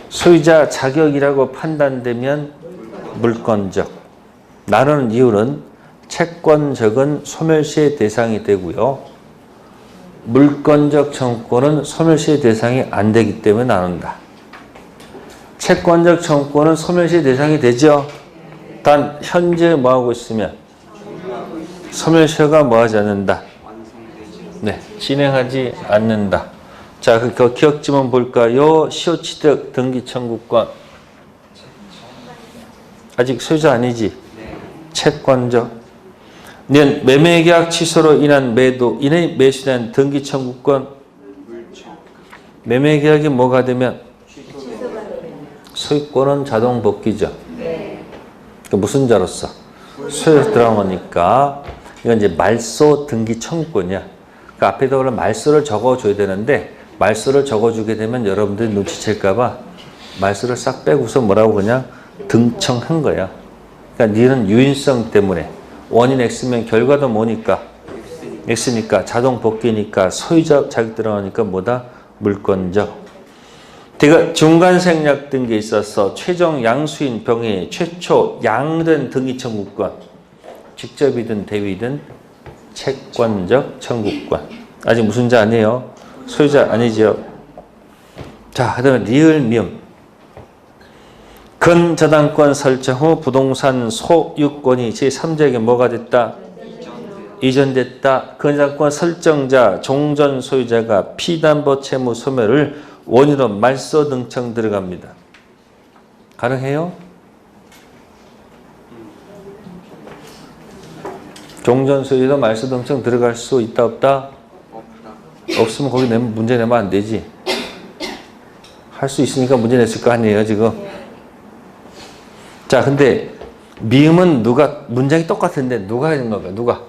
소유자 자격이라고 판단되면 물권적. 나누는 이유는 채권적은 소멸시의 대상이 되고요, 물권적 청구권은 소멸시의 대상이 안 되기 때문에 나눈다. 채권적 청구권은 소멸시의 대상이 되죠. 단 현재 뭐하고 있으면 소멸시효가 뭐하지 않는다. 네, 진행하지 않는다. 자, 그 기억지문 볼까요? 시효취득 등기 청구권. 아직 소유자 아니지? 채권적. 매매계약 취소로 인한 매도, 이내 매수된 등기 청구권. 매매계약이 뭐가 되면 소유권은 자동 복귀죠. 무슨 자로서? 소유로 들어가니까 이건 이제 말소 등기 청구권이야. 그 앞에다 원래 말소를 적어줘야 되는데, 말소를 적어주게 되면 여러분들이 눈치챌까봐 말소를 싹 빼고서 뭐라고 그냥 등청한 거야. 그러니까 니는 유인성 때문에 원인 X면 결과도 뭐니까? X니까 자동 복귀니까 소유자 자격 들어가니까 뭐다? 물권적. 중간 생략 등기에 있어서 최종 양수인 병이 최초 양된 등기 청구권, 직접이든 대위든 채권적 청구권. 아직 무슨 자 아니에요? 소유자 아니죠? 자, 그 다음에 리을 미음. 근저당권 설정 후 부동산 소유권이 제3자에게 뭐가 됐다? 이전됐다. 근저당권 설정자, 종전 소유자가 피담보 채무 소멸을 원인으로 말소 등청 들어갑니다. 가능해요? 종전 소유자 말소 등청 들어갈 수 있다 없다? 없으면 거기 문제 내면 안 되지. 할 수 있으니까 문제 냈을 거 아니에요 지금. 자, 근데 미음은 누가, 문장이 똑같은데 누가 하는 건가? 누가?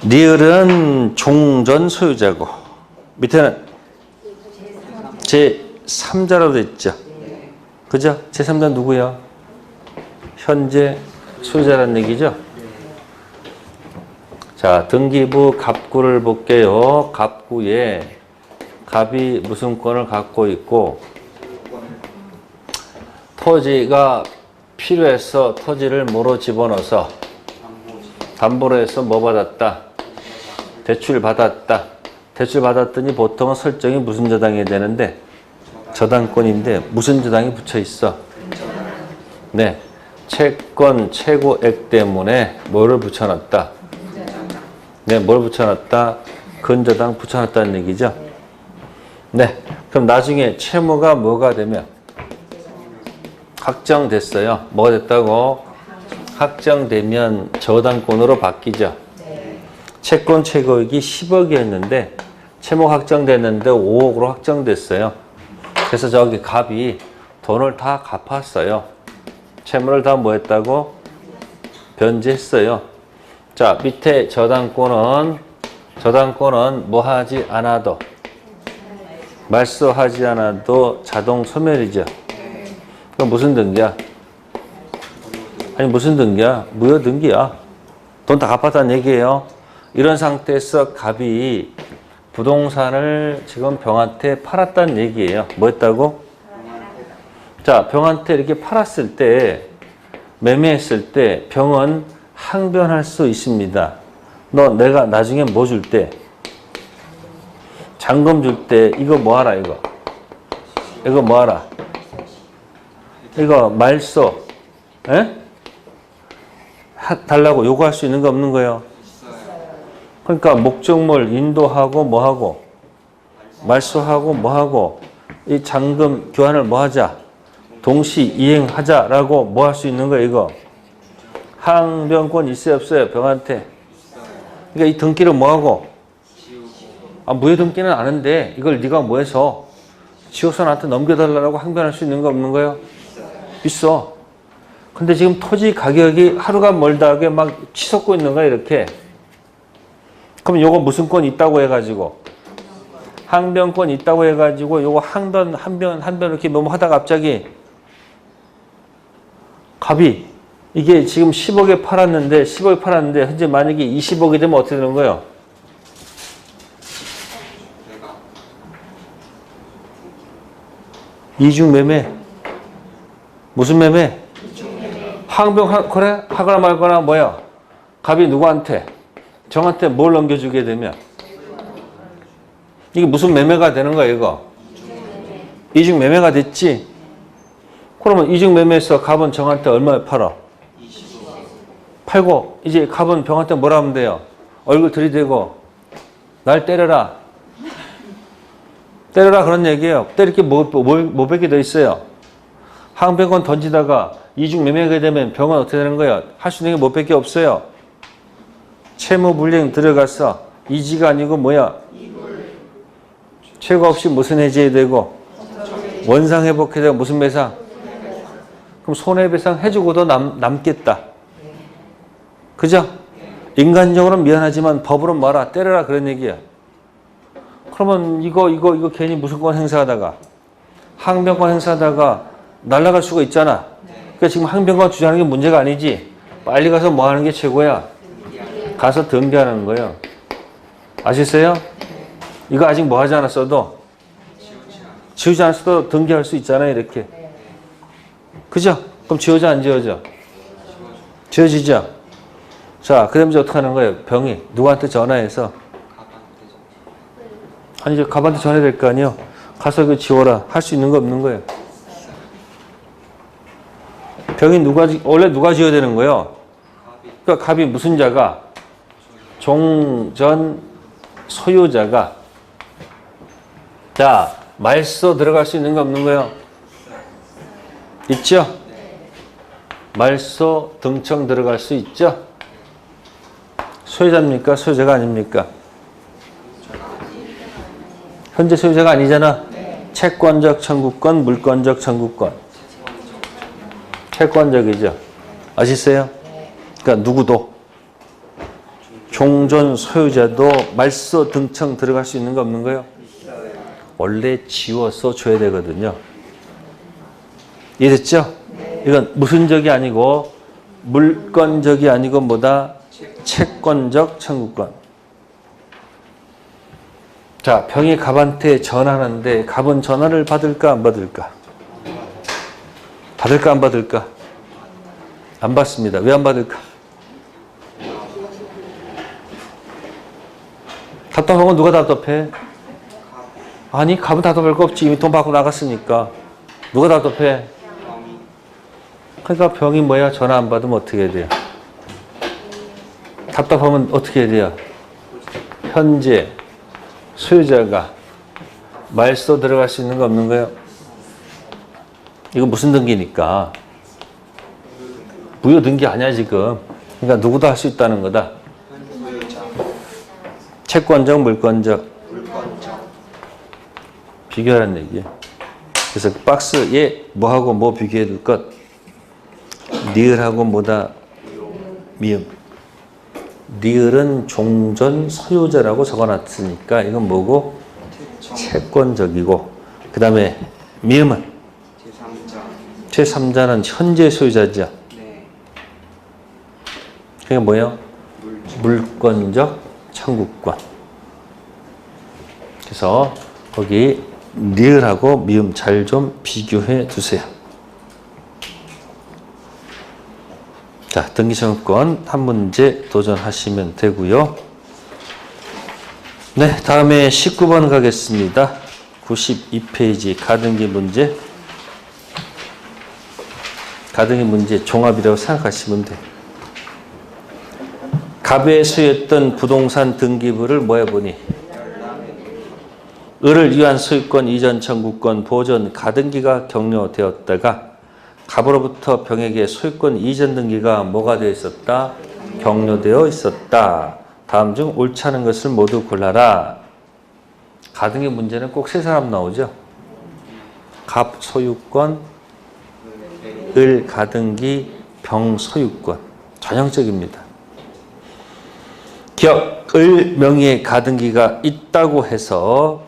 리을은 종전 소유자고, 밑에는 제3자로 됐죠. 그죠? 제3자 누구야? 현재 소유자라는 얘기죠. 자, 등기부 갑구를 볼게요. 갑구에 갑이 무슨 권을 갖고 있고, 토지가 필요해서 토지를 뭐로 집어넣어서 담보로 해서 뭐 받았다? 대출 받았다. 대출 받았더니 보통은 설정이 무슨 저당이 되는데? 저당권인데 무슨 저당이 붙여 있어? 네, 채권 최고액 때문에 뭐를 붙여놨다? 네, 뭘 붙여놨다? 근저당 붙여놨다는 얘기죠. 네, 그럼 나중에 채무가 뭐가 되면? 확정됐어요. 뭐가 됐다고? 확정되면 저당권으로 바뀌죠. 채권 최고액이 10억이었는데 채무 확정됐는데 5억으로 확정됐어요. 그래서 저기 갑이 돈을 다 갚았어요. 채무를 다 뭐 했다고? 변제했어요. 자, 밑에 저당권은 뭐 하지 않아도, 말소하지 않아도 자동 소멸이죠. 그럼 무슨 등기야? 아니 무슨 등기야? 무효 등기야. 돈 다 갚았다는 얘기예요. 이런 상태에서 갑이 부동산을 지금 병한테 팔았다는 얘기예요. 뭐 했다고? 자, 병한테 이렇게 팔았을 때, 매매했을 때 병은 항변할 수 있습니다. 너 내가 나중에 뭐 줄 때? 잔금 줄 때 이거 뭐 하라 이거? 이거 뭐 하라? 이거 말소. 에? 달라고 요구할 수 있는 거 없는 거예요? 그러니까 목적물 인도하고 뭐 하고? 말소하고 뭐 하고? 이 잔금 교환을 뭐 하자? 동시 이행하자라고 뭐 할 수 있는 거예요 이거? 항변권 있어요 없어요 병한테? 그러니까 이 등기를 뭐 하고? 무효 등기는 아는데 이걸 네가 뭐 해서 지어서 나한테 넘겨달라고 항변할 수 있는 거 없는 거예요? 있어. 근데 지금 토지 가격이 하루가 멀다하게 막 치솟고 있는 거야 이렇게. 그럼 요거 무슨 권 있다고 해가지고 항변권 있다고 해가지고 요거 한변 이렇게 뭐뭐 하다가 갑자기 갑이 이게 지금 10억에 팔았는데 현재 만약에 20억이 되면 어떻게 되는 거예요? 이중 매매. 무슨 매매? 항변 그래? 하거나 말거나 뭐야? 갑이 누구한테? 정한테 뭘 넘겨주게 되면 이게 무슨 매매가 되는 거야 이거? 이중 매매가 됐지? 그러면 이중 매매에서 갑은 정한테 얼마에 팔아? 팔고 이제 갑은 병한테 뭐라 하면 돼요? 얼굴 들이대고 날 때려라. 때려라 그런 얘기예요. 때릴 게 뭐 밖에 더 있어요? 항변권 던지다가 이중 매매가 되면 병은 어떻게 되는 거예요? 할 수 있는 게 뭐 밖에 없어요. 채무불이행 들어가서 이지가 아니고 뭐야? 최고 없이 무슨 해제해야 되고 원상 회복해야 되고 무슨 배상? 그럼 손해배상 해주고도 남겠다. 그죠? 인간적으로는 미안하지만 법으로 뭐라 때려라 그런 얘기야. 그러면 이거 괜히 무슨 권 행사하다가 항변권 행사하다가 날아갈 수가 있잖아. 그러니까 지금 항변권 주장하는 게 문제가 아니지. 빨리 가서 뭐 하는 게 최고야? 가서 등기하는 거예요. 아시겠어요? 이거 아직 뭐 하지 않았어도 지우지 않았어도 등기할 수 있잖아요. 이렇게. 그죠? 그럼 지워져 안 지워져? 지워지죠? 자, 그 다음에 어떻게 하는 거예요? 병이 누구한테 전화해서 아니 이제 갑한테 전화해야 될 거 아니에요? 가서 이거 지워라. 할 수 있는 거 없는 거예요. 병이 원래 누가 지어야 되는 거예요? 그러니까 갑이 무슨 자가? 종전 소유자가. 자, 말소 들어갈 수 있는 거 없는 거예요? 있죠? 말소 등청 들어갈 수 있죠? 소유자입니까? 소유자가 아닙니까? 현재 소유자가 아니잖아. 채권적 청구권, 물권적 청구권. 채권적이죠. 아시겠어요? 그러니까 누구도 종전 소유자도 말소 등청 들어갈 수 있는 거 없는 거예요? 원래 지워서 줘야 되거든요. 이해됐죠? 이건 무슨적이 아니고 물권적이 아니고 뭐다? 채권적 청구권. 자, 병이 갑한테 전화하는데 갑은 전화를 받을까 안 받을까? 받을까 안 받을까? 안 받습니다. 왜 안 받을까? 답답한 건 누가 답답해? 아니, 갑은 답답할 거 없지. 이미 돈 받고 나갔으니까. 누가 답답해? 그러니까 병이 뭐야? 전화 안 받으면 어떻게 해야 돼요? 답답하면 어떻게 해야 돼요? 현재 소유자가 말소 들어갈 수 있는 거 없는 거예요? 이거 무슨 등기니까? 무효 등기 아니야 지금. 그러니까 누구도 할 수 있다는 거다. 채권적, 물권적. 비교하라는 얘기예요. 그래서 그 박스에 뭐하고 뭐 비교해 둘 것. 리을하고 뭐다? 미음. 리을은 종전 소유자라고 적어놨으니까 이건 뭐고? 채권적이고. 그 다음에 미음은? 제3자는 현재 소유자죠. 그게 뭐예요? 물권적 청구권. 그래서 거기 리을하고 미음 잘 좀 비교해 두세요. 자, 등기청구권 한 문제 도전하시면 되고요. 네, 다음에 19번 가겠습니다. 92페이지 가등기 문제. 가등기 문제 종합이라고 생각하시면 돼. 갑의 소유했던 부동산 등기부를 뭐 해보니? 을을 위한 소유권 이전 청구권 보존 가등기가 격려되었다가 갑으로부터 병에게 소유권 이전 등기가 뭐가 되어 있었다? 격려되어 있었다. 다음 중 옳지 않은 것을 모두 골라라. 가등기 문제는 꼭 세 사람 나오죠. 갑 소유권, 을 가등기, 병 소유권. 전형적입니다. 기억, 을 명의의 가등기가 있다고 해서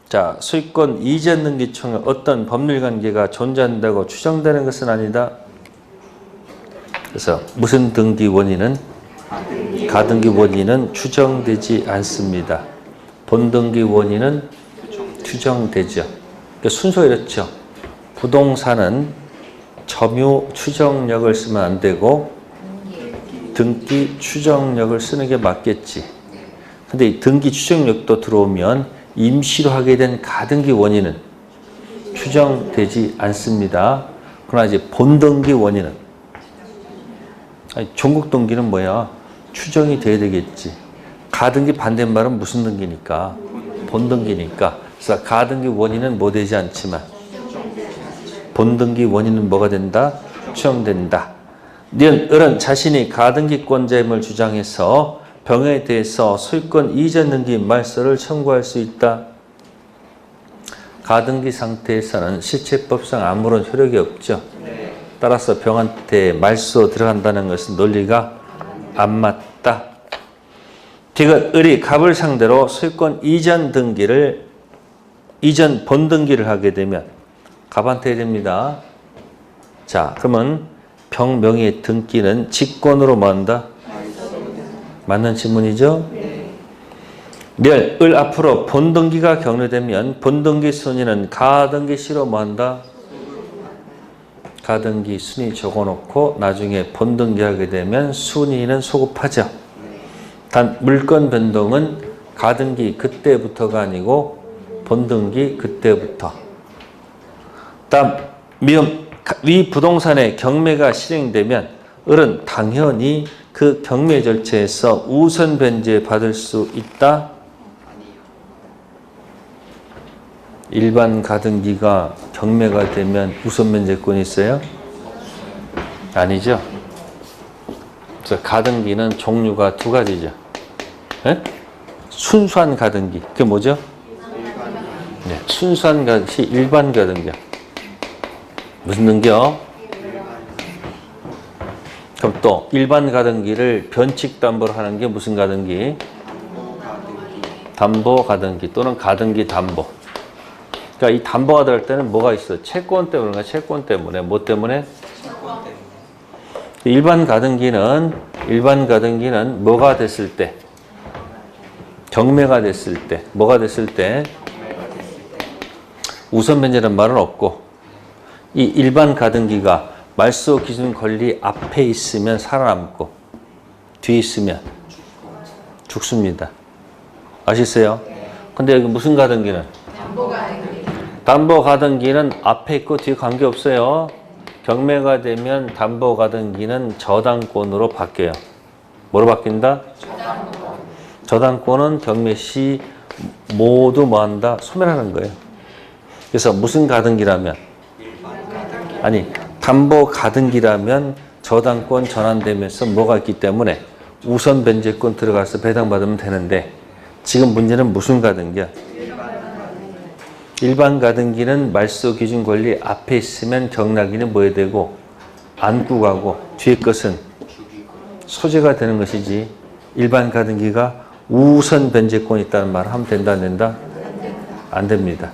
자, 소유권 이전 등기청에 어떤 법률 관계가 존재한다고 추정되는 것은 아니다. 그래서 무슨 등기 원인은? 가등기 원인은 추정되지 않습니다. 본등기 원인은 추정되죠. 그러니까 순서가 이렇죠. 부동산은 점유 추정력을 쓰면 안 되고 등기 추정력을 쓰는 게 맞겠지. 근데 이 등기 추정력도 들어오면 임시로 하게 된 가등기 원인은 추정되지 않습니다. 그러나 이제 본등기 원인은 종국 등기는 뭐야? 추정이 돼야 되겠지. 가등기 반대말은 무슨 등기니까? 본등기니까. 그래서 가등기 원인은 뭐 되지 않지만 본등기 원인은 뭐가 된다? 추정된다. 니은 을은 자신이 가등기권자임을 주장해서 병에 대해서 소유권 이전 등기 말소를 청구할 수 있다. 가등기 상태에서는 실체법상 아무런 효력이 없죠. 따라서 병한테 말소 들어간다는 것은 논리가 안 맞다. 디귿 을이 갑을 상대로 소유권 이전 등기를 이전 본등기를 하게 되면 갑한테 해야 됩니다. 자, 그러면 병 명의의 등기는 직권으로 뭐 한다? 맞는 질문이죠? 멸, 을 앞으로 본등기가 격려되면 본등기 순위는 가등기 시로 뭐 한다? 가등기 순위 적어놓고 나중에 본등기 하게 되면 순위는 소급하죠. 단 물건 변동은 가등기 그때부터가 아니고 본등기 그때부터. 다음 미음 위 부동산의 경매가 실행되면 을은 당연히 그 경매 절차에서 우선 변제 받을 수 있다. 일반 가등기가 경매가 되면 우선 변제권이 있어요? 아니죠. 그래서 가등기는 종류가 두 가지죠. 네? 순수한 가등기. 그게 뭐죠? 네, 순수한 가등기, 일반 가등기요. 무슨 등기요? 그럼 또 일반 가등기를 변칙 담보로 하는 게 무슨 가등기? 담보 가등기 또는 가등기 담보. 그러니까 이 담보가 들어갈 때는 뭐가 있어? 채권 때문에, 채권 때문에. 뭐 때문에? 일반 가등기는 뭐가 됐을 때? 경매가 됐을 때. 뭐가 됐을 때? 우선 변제라는 말은 없고 이 일반 가등기가 말소 기준 권리 앞에 있으면 살아남고 뒤에 있으면 죽습니다. 아시겠어요? 근데 여기 무슨 가등기는? 담보 가등기는 앞에 있고 뒤에 관계없어요. 경매가 되면 담보 가등기는 저당권으로 바뀌어요. 뭐로 바뀐다? 저당권은 경매 시 모두 뭐 한다? 소멸하는 거예요. 그래서 무슨 가등기라면? 아니, 담보 가등기라면 저당권 전환되면서 뭐가 있기 때문에 우선 변제권 들어가서 배당받으면 되는데 지금 문제는 무슨 가등기야? 일반 가등기는 말소 기준 권리 앞에 있으면 경락인은 뭐 해야 되고 안고 가고 뒤에 것은 소재가 되는 것이지 일반 가등기가 우선 변제권이 있다는 말을 하면 된다 안 된다? 안 됩니다.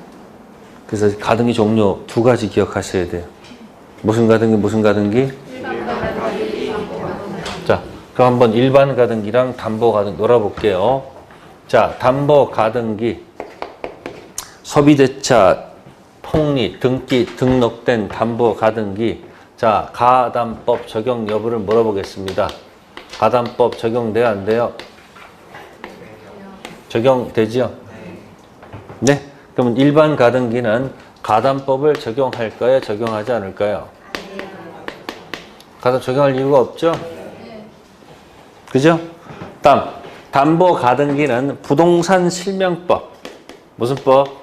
그래서 가등기 종류 두 가지 기억하셔야 돼요. 무슨 가등기 무슨 가등기? 자, 그럼 한번 일반 가등기랑 담보 가등기 놀아볼게요. 자, 담보 가등기 소비대차 폭리 등기 등록된 담보 가등기. 자, 가담법 적용 여부를 물어보겠습니다. 가담법 적용돼요 안 돼요? 적용되죠? 네. 그러면 일반 가등기는 가담법을 적용할까요? 적용하지 않을까요? 가담 적용할 이유가 없죠? 그죠? 다음, 담보 가등기는 부동산 실명법. 무슨 법?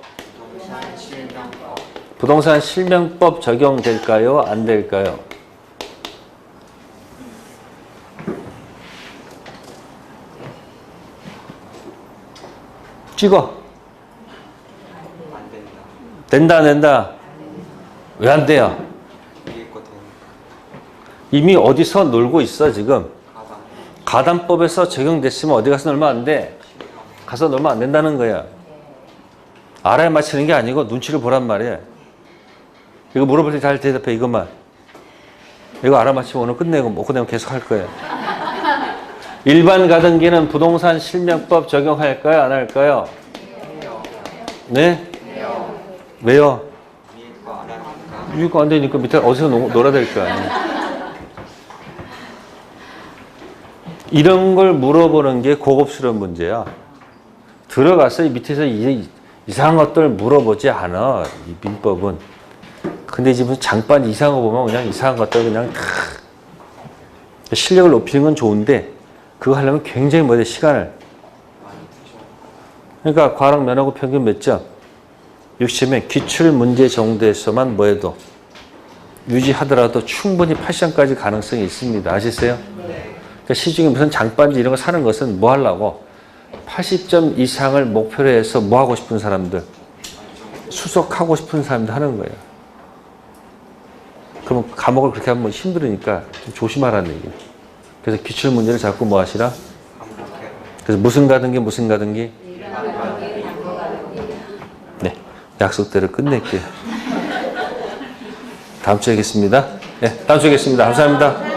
부동산 실명법 적용될까요? 안 될까요? 찍어. 된다, 안 된다? 왜 안 돼요? 이미 어디서 놀고 있어, 지금? 가담법에서 적용됐으면 어디 가서 놀면 안 돼? 가서 놀면 안 된다는 거야. 알아야 맞히는 게 아니고 눈치를 보란 말이야. 이거 물어볼 때 잘 대답해, 이것만. 이거 알아맞히면 오늘 끝내고 못 끝내면 계속 할 거야. 일반 가등기는 부동산 실명법 적용할까요? 안 할까요? 네? 왜요? 위가 안 되니까 밑에 어디서 놀아야 될 거 아니에요. 이런 걸 물어보는 게 고급스러운 문제야. 들어가서 밑에서 이상한 것들 물어보지 않아, 이 민법은. 근데 지금 장반 이상한 거 보면 그냥 이상한 것들 그냥 다 실력을 높이는 건 좋은데 그거 하려면 굉장히 뭐야, 시간을. 그러니까 과락 면하고 평균 몇 점? 60면 기출 문제 정도에서만 뭐해도 유지하더라도 충분히 8점까지 가능성이 있습니다. 아시세요? 그러니까 시중에 무슨 장반지 이런 거 사는 것은 뭐 하려고? 80점 이상을 목표로 해서 뭐 하고 싶은 사람들? 수석하고 싶은 사람들 하는 거예요. 그러면 과목을 그렇게 하면 힘들으니까 좀 조심하라는 얘기예요. 그래서 기출 문제를 자꾸 뭐 하시라? 그래서 무슨 가등기, 무슨 가등기? 네, 약속대로 끝낼게요. 다음 주에 뵙겠습니다. 네, 다음 주에 뵙겠습니다. 감사합니다.